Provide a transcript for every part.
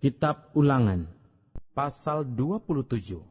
Kitab Ulangan, pasal 27.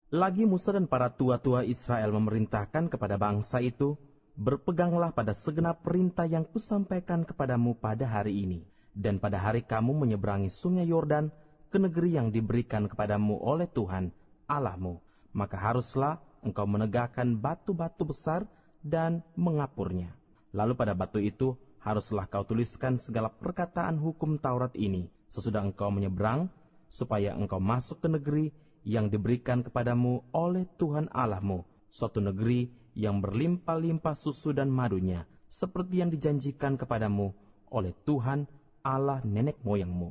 Lagi Musa dan para tua-tua Israel memerintahkan kepada bangsa itu, berpeganglah pada segenap perintah yang kusampaikan kepadamu pada hari ini, dan pada hari kamu menyeberangi sungai Yordan ke negeri yang diberikan kepadamu oleh Tuhan Allahmu, maka haruslah engkau menegakkan batu-batu besar dan mengapurnya. Lalu pada batu itu haruslah kau tuliskan segala perkataan hukum Taurat ini, sesudah engkau menyeberang, supaya engkau masuk ke negeri yang diberikan kepadamu oleh Tuhan Allahmu, suatu negeri yang berlimpah-limpah susu dan madunya, seperti yang dijanjikan kepadamu oleh Tuhan Allah nenek moyangmu.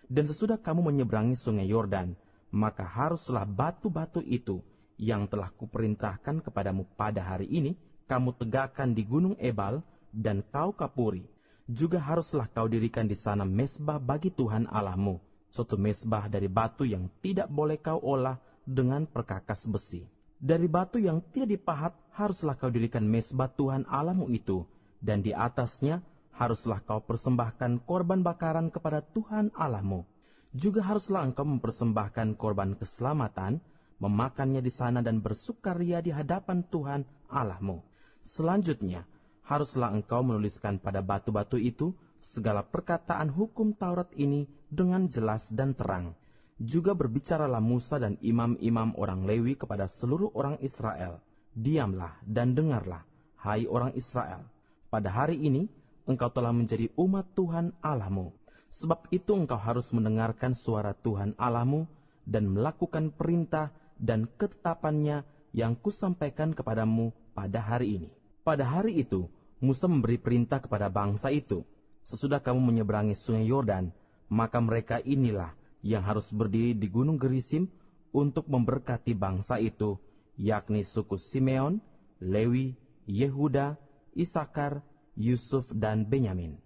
Dan sesudah kamu menyeberangi sungai Yordan, maka haruslah batu-batu itu yang telah kuperintahkan kepadamu pada hari ini, kamu tegakkan di gunung Ebal, dan kau kapuri. Juga haruslah kau dirikan di sana mezbah bagi Tuhan Allahmu, suatu mezbah dari batu yang tidak boleh kau olah dengan perkakas besi. Dari batu yang tidak dipahat haruslah kau dirikan mezbah Tuhan Allahmu itu, dan di atasnya haruslah kau persembahkan korban bakaran kepada Tuhan Allahmu. Juga haruslah engkau mempersembahkan korban keselamatan, memakannya di sana dan bersukaria di hadapan Tuhan Allahmu. Selanjutnya, haruslah engkau menuliskan pada batu-batu itu segala perkataan hukum Taurat ini dengan jelas dan terang. Juga berbicaralah Musa dan imam-imam orang Lewi kepada seluruh orang Israel. Diamlah dan dengarlah, hai orang Israel. Pada hari ini, engkau telah menjadi umat Tuhan Allahmu. Sebab itu engkau harus mendengarkan suara Tuhan Allahmu dan melakukan perintah dan ketetapannya yang kusampaikan kepadamu pada hari ini. Pada hari itu, Musa memberi perintah kepada bangsa itu, sesudah kamu menyeberangi sungai Yordan, maka mereka inilah yang harus berdiri di gunung Gerisim untuk memberkati bangsa itu, yakni suku Simeon, Lewi, Yehuda, Isakar, Yusuf, dan Benyamin.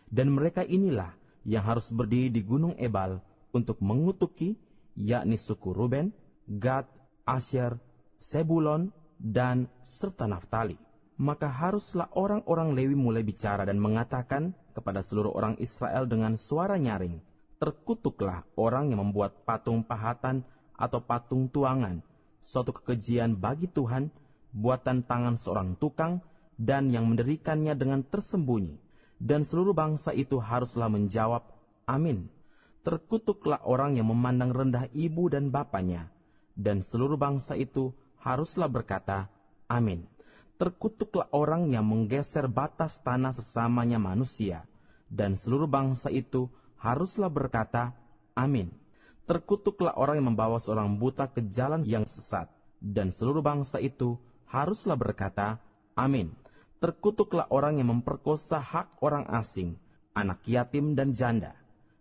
Dan mereka inilah yang harus berdiri di gunung Ebal untuk mengutuki, yakni suku Ruben, Gad, Asyer, Sebulon, dan serta Naftali. Maka haruslah orang-orang Lewi mulai bicara dan mengatakan kepada seluruh orang Israel dengan suara nyaring, terkutuklah orang yang membuat patung pahatan atau patung tuangan, suatu kekejian bagi Tuhan, buatan tangan seorang tukang, dan yang mendirikannya dengan tersembunyi. Dan seluruh bangsa itu haruslah menjawab, Amin. Terkutuklah orang yang memandang rendah ibu dan bapanya, dan seluruh bangsa itu haruslah berkata, Amin. Terkutuklah orang yang menggeser batas tanah sesamanya manusia, dan seluruh bangsa itu haruslah berkata, Amin. Terkutuklah orang yang membawa seorang buta ke jalan yang sesat, dan seluruh bangsa itu haruslah berkata, Amin. Terkutuklah orang yang memperkosa hak orang asing, anak yatim dan janda,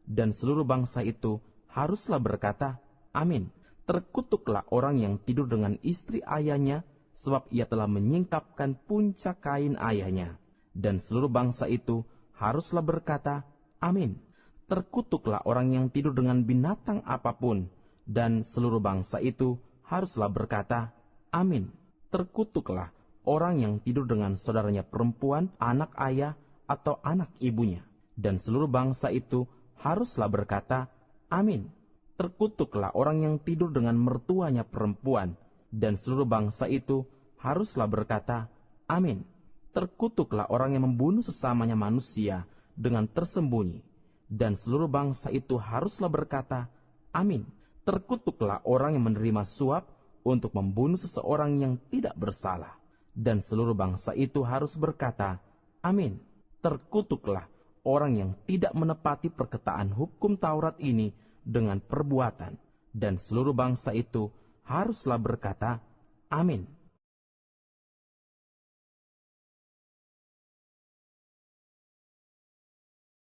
dan seluruh bangsa itu haruslah berkata, Amin. Terkutuklah orang yang tidur dengan istri ayahnya, sebab ia telah menyingkapkan puncak kain ayahnya, dan seluruh bangsa itu haruslah berkata, Amin. Terkutuklah orang yang tidur dengan binatang apapun, dan seluruh bangsa itu haruslah berkata, Amin. Terkutuklah orang yang tidur dengan saudaranya perempuan, anak ayah, atau anak ibunya, dan seluruh bangsa itu haruslah berkata, Amin. Terkutuklah orang yang tidur dengan mertuanya perempuan, dan seluruh bangsa itu haruslah berkata, Amin. Terkutuklah orang yang membunuh sesamanya manusia dengan tersembunyi, dan seluruh bangsa itu haruslah berkata, Amin. Terkutuklah orang yang menerima suap untuk membunuh seseorang yang tidak bersalah, dan seluruh bangsa itu harus berkata, Amin. Terkutuklah orang yang tidak menepati perkataan hukum Taurat ini dengan perbuatan, dan seluruh bangsa itu haruslah berkata, Amin.